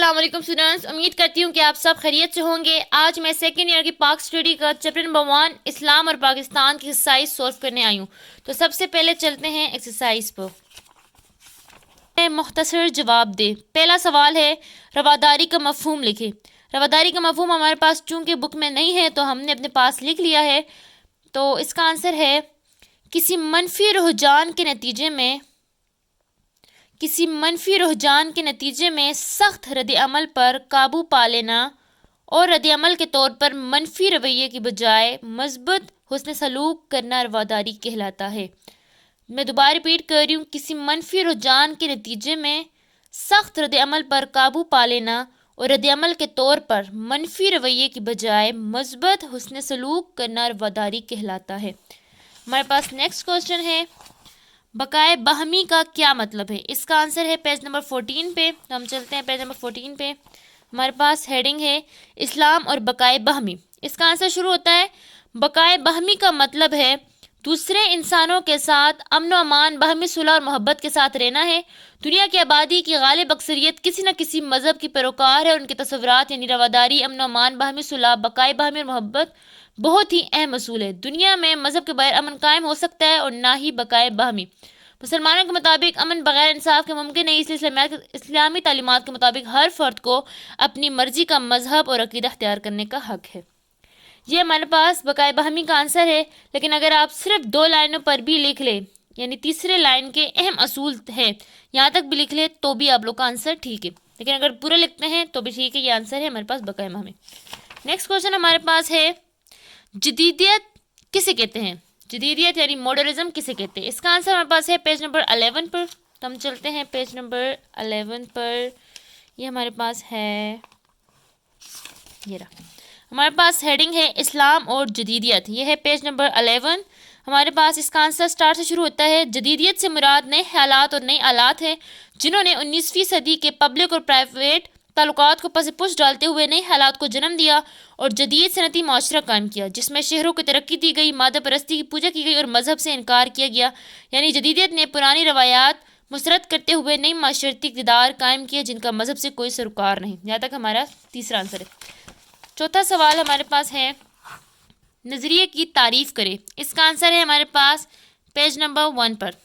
अस्सलाम वालेकुम स्टूडेंट्स, उम्मीद करती हूँ कि आप सब खैरियत से होंगे। आज मैं सेकेंड ईयर की पाक स्टडी का चैप्टर नंबर 1 इस्लाम और पाकिस्तान की एक्सरसाइज सॉल्व करने आई हूँ। तो सबसे पहले चलते हैं एक्सरसाइज पर। मुख्तसर जवाब दे। पहला सवाल है रवादारी का मफहूम लिखे। रवादारी का मफहूम हमारे पास चूँकि बुक में नहीं है तो हमने अपने पास लिख लिया है। तो इसका आंसर है किसी मनफी रुझान के नतीजे में सख्त रद्द-ए-अमल पर काबू पा लेना और रद्द-ए-अमल के तौर पर मनफी रवैये की बजाय मज़बूत हुस्न सलूक करना रवादारी कहलाता है। मैं दोबारा रिपीट कर रही हूँ, किसी मनफी रुझान के नतीजे में सख्त रद्द-ए-अमल पर काबू पा लेना और रद्द-ए-अमल के तौर पर मनफी रवैये की बजाय मज़बूत हुस्न सलूक करना रवादारी कहलाता है। हमारे पास नेक्स्ट क्वेश्चन है बकाए बहमी का क्या मतलब है। इसका आंसर है पेज नंबर 14 पे। तो हम चलते हैं पेज नंबर 14 पे। हमारे पास हेडिंग है इस्लाम और बकाए बहमी। इसका आंसर शुरू होता है बकाए बहमी का मतलब है दूसरे इंसानों के साथ अमन व अमान, बहमी सुलह और मोहब्बत के साथ रहना है। दुनिया की आबादी की गालिब अक्सरियत किसी न किसी मज़हब की पैरोकार है। उनके तस्वुरात यानी रवादारी, अमन व अमान, बहमी सुलह, बकाए बहमी और मोहब्बत बहुत ही अहम असूल है। दुनिया में मज़हब के बगैर अमन कायम हो सकता है और ना ही बकाए बहमी। मुसलमानों के मुताबिक अमन बगैर इंसाफ के मुमकिन नहीं, इसलिए इस्लामी तालीमात के मुताबिक हर फर्द को अपनी मर्जी का मजहब और अकीदा अख्तियार करने का हक है। ये हमारे पास बकाए बहमी का आंसर है। लेकिन अगर आप सिर्फ 2 लाइनों पर भी लिख लें, यानी तीसरे लाइन के अहम असूल है यहाँ तक भी लिख ले तो भी आप लोग का आंसर ठीक है। लेकिन अगर पूरा लिखते हैं तो भी ठीक है। ये आंसर है हमारे पास बकाए बहमी। नेक्स्ट क्वेश्चन हमारे पास है जदीदियत किसे कहते हैं। जदीदियत यानी मॉडर्निज्म किसे कहते हैं। इसका आंसर हमारे पास है पेज नंबर 11 पर। तो हम चलते हैं पेज नंबर 11 पर। ये हमारे पास है, ये रहा हमारे पास हेडिंग है इस्लाम और जदीदियत। ये है पेज नंबर 11 हमारे पास। इसका आंसर स्टार्ट से शुरू होता है जदीदियत से मुराद नए ख्यालात और नई आलात है जिन्होंने 19वीं सदी के पब्लिक और प्राइवेट ताल्लुकात को पस पुश डालते हुए नए हालात को जन्म दिया और जदीद सनती माशरा कायम किया जिसमें शहरों को तरक्की दी गई, मादा परस्ती की पूजा की गई और मजहब से इनकार किया गया। यानी जदीदियत ने पुरानी रवायात मुसरत करते हुए नई माशरती इक़्तिदार कायम किया जिनका मजहब से कोई सरोकार नहीं। यहाँ तक हमारा तीसरा आंसर है। चौथा सवाल हमारे पास है नज़रिए की तारीफ़ करे। इसका आंसर है हमारे पास पेज नंबर 1 पर,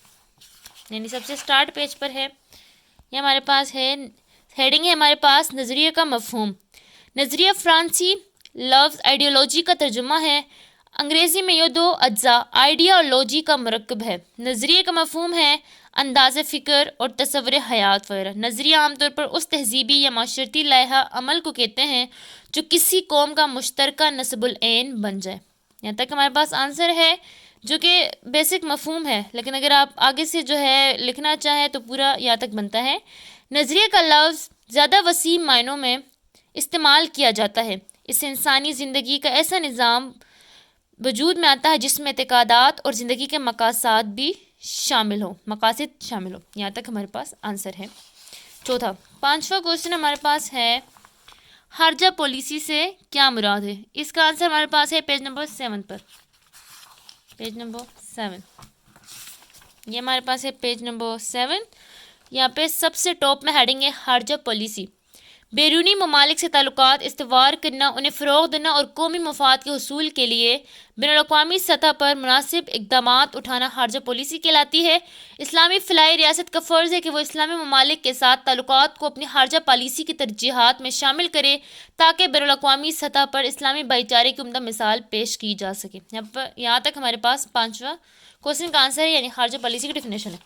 यानी सबसे स्टार्ट पेज पर है। ये हमारे पास है, हेडिंग है हमारे पास नज़रिए का मफहूम। नज़रिया फ्रांसी लफ्ज़ आइडियोलॉजी का तर्जुमा है। अंग्रेज़ी में ये 2 अज्जा आइडिया और लॉजी का मरकब है। नज़रिए का मफहूम है अंदाज़ फ़िक्र और तसव्वुर हयात वगैरह। नज़रिया आमतौर पर उस तहज़ीबी या माशरती लाहा अमल को कहते हैं जो किसी कौम का मुश्तरका नस्बुल ऐन बन जाए। यहाँ तक हमारे पास आंसर है जो कि बेसिक मफहूम है। लेकिन अगर आप आगे से जो है लिखना चाहें तो पूरा यहाँ तक बनता है। नज़रिए का लफ्ज़ ज़्यादा वसीम मायनों में इस्तेमाल किया जाता है। इससे इंसानी ज़िंदगी का ऐसा निज़ाम वजूद में आता है जिसमें एतक़ादात और ज़िंदगी के मकासद भी शामिल हो। यहाँ तक हमारे पास आंसर है। चौथा, 5वां क्वेश्चन हमारे पास है खारजा पॉलिसी से क्या मुराद है। इसका आंसर हमारे पास है पेज नंबर 7 पर। पेज नंबर 7, ये हमारे पास है पेज नंबर 7। यहाँ पे सबसे टॉप में हेडिंग है खारजा पॉलिसी। बैरूनी ममालिक से ताल्लुकात इस्तवार करना, उन्हें फ़रोग़ देना और कौमी मफाद के हुसूल के लिए बैनुल-अक़वामी सतह पर मुनासिब इक़दामात उठाना खारजा पॉलिसी कहलाती है। इस्लामी फ़िलाई रियासत का फ़र्ज़ है कि वो इस्लामी ममालिक के साथ ताल्लुकात को अपनी खारजा पॉलिसी की तरजीहात में शामिल करे ताकि बैनुल-अक़वामी सतह पर इस्लामी भाईचारे की उम्दा मिसाल पेश की जा सके। यहाँ तक हमारे पास 5वां क्वेश्चन का आंसर है, यानी खारजा पॉलिसी की डेफिनेशन है।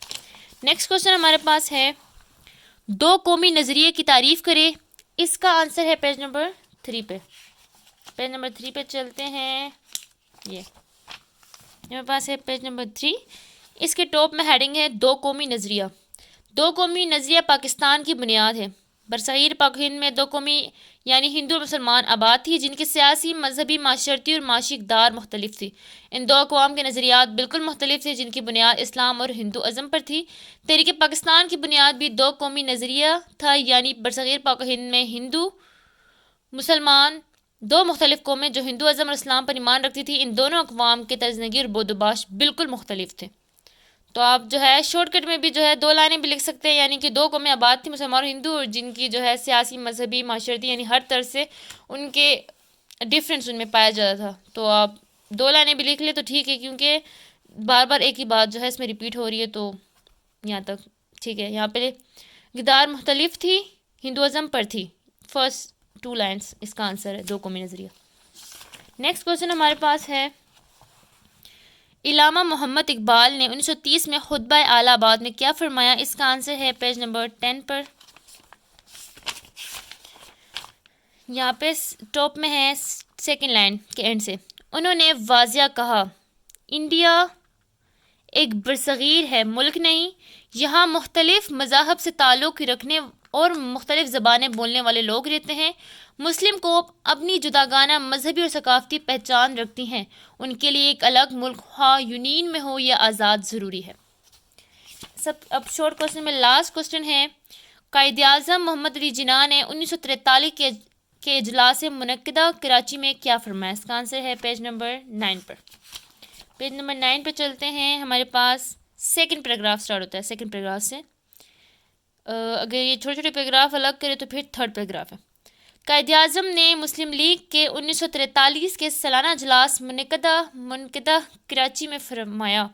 नेक्स्ट क्वेश्चन हमारे पास है 2 कौमी नज़रिए की तारीफ़ करे। इसका आंसर है पेज नंबर 3 पे। पेज नंबर 3 पे चलते हैं। ये मेरे पास है पेज नंबर 3। इसके टॉप में हेडिंग है 2 कौमी नज़रिया। 2 कौमी नज़रिया पाकिस्तान की बुनियाद है। बरसगीर पाक हिंद में 2 कौमी यानी हिंदू और मुसलमान आबाद थी जिनकी सियासी, मजहबी, माशरती और माशी इक़दार मुख्तलिफ थी। इन 2 अक़वाम के नज़रियात बिल्कुल मुख्तलिफ थे जिनकी बुनियाद इस्लाम और हिंदू अज़म पर थी। तहरीक पाकिस्तान की बुनियाद भी 2 कौमी नज़रिया था, यानी बरसगीर पाक हिंद में हिंदू मुसलमान 2 मुख्तलिफ कौमें जो हिंदू अज़म और इस्लाम पर ईमान रखती थी। इन दोनों अक़वाम के तर्ज़ ज़िंदगी और बोदोबाश बिल्कुल मुख्तलिफ थे। تو آپ جو ہے شارٹ کٹ میں بھی جو ہے 2 لائنیں بھی لکھ سکتے ہیں، یعنی کہ 2 قومیں آباد تھی، مسلمان اور ہندو، اور جن کی جو ہے سیاسی، مذہبی، معاشرتی یعنی ہر طرح سے ان کے ڈفرینس ان میں پایا جاتا تھا. تو آپ 2 لائنیں بھی لکھ لیں تو ٹھیک ہے، کیونکہ بار بار ایک ہی بات جو ہے اس میں ریپیٹ ہو رہی ہے، تو یہاں تک ٹھیک ہے. یہاں پہ غدار مختلف تھی، ہندوازم پر تھی. فرسٹ 2 لائنس اس کا آنسر ہے، 2 قومی نظریہ. نیکسٹ کوشچن ہمارے پاس ہے، علامہ محمد اقبال نے 1930 میں خطبہ اعلی آباد میں کیا فرمایا؟ اس کا آنسر ہے پیج نمبر 10 پر. یہاں پہ ٹاپ میں ہے سیکنڈ لائن کے اینڈ سے. انہوں نے واضح کہا، انڈیا ایک برصغیر ہے، ملک نہیں. یہاں مختلف مذاہب سے تعلق رکھنے اور مختلف زبانیں بولنے والے لوگ رہتے ہیں. مسلم قوم اپنی جداگانہ مذہبی اور ثقافتی پہچان رکھتی ہیں. ان کے لیے ایک الگ ملک، خواہ یونین میں ہو یا آزاد، ضروری ہے. اب شارٹ کوشچن میں لاسٹ کوشچن ہے، قائد اعظم محمد علی جناح نے 1943 کے اجلاس منعقدہ کراچی میں کیا فرمایا؟ اس کا آنسر ہے پیج نمبر 9 پر. پیج نمبر 9 پہ چلتے ہیں. ہمارے پاس سیکنڈ پیراگراف سٹارٹ ہوتا ہے. سیکنڈ پیراگراف سے اگر یہ چھوٹے چھوٹے پیراگراف الگ کرے تو پھر تھرڈ پیراگراف ہے. قائد اعظم نے مسلم لیگ کے 1943 کے سالانہ اجلاس منعقدہ کراچی میں فرمایا،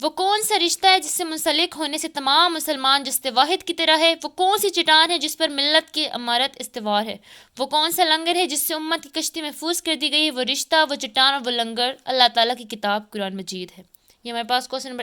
وہ کون سا رشتہ ہے جس سے منسلک ہونے سے تمام مسلمان جست واحد کی طرح ہے؟ وہ کون سی چٹان ہے جس پر ملت کی عمارت استوار ہے؟ وہ کون سا لنگر ہے جس سے امت کی کشتی محفوظ کر دی گئی ہے؟ وہ رشتہ، وہ چٹان اور وہ لنگر اللہ تعالیٰ کی کتاب قرآن مجید ہے. یہ ہمارے پاس کوشچن نمبر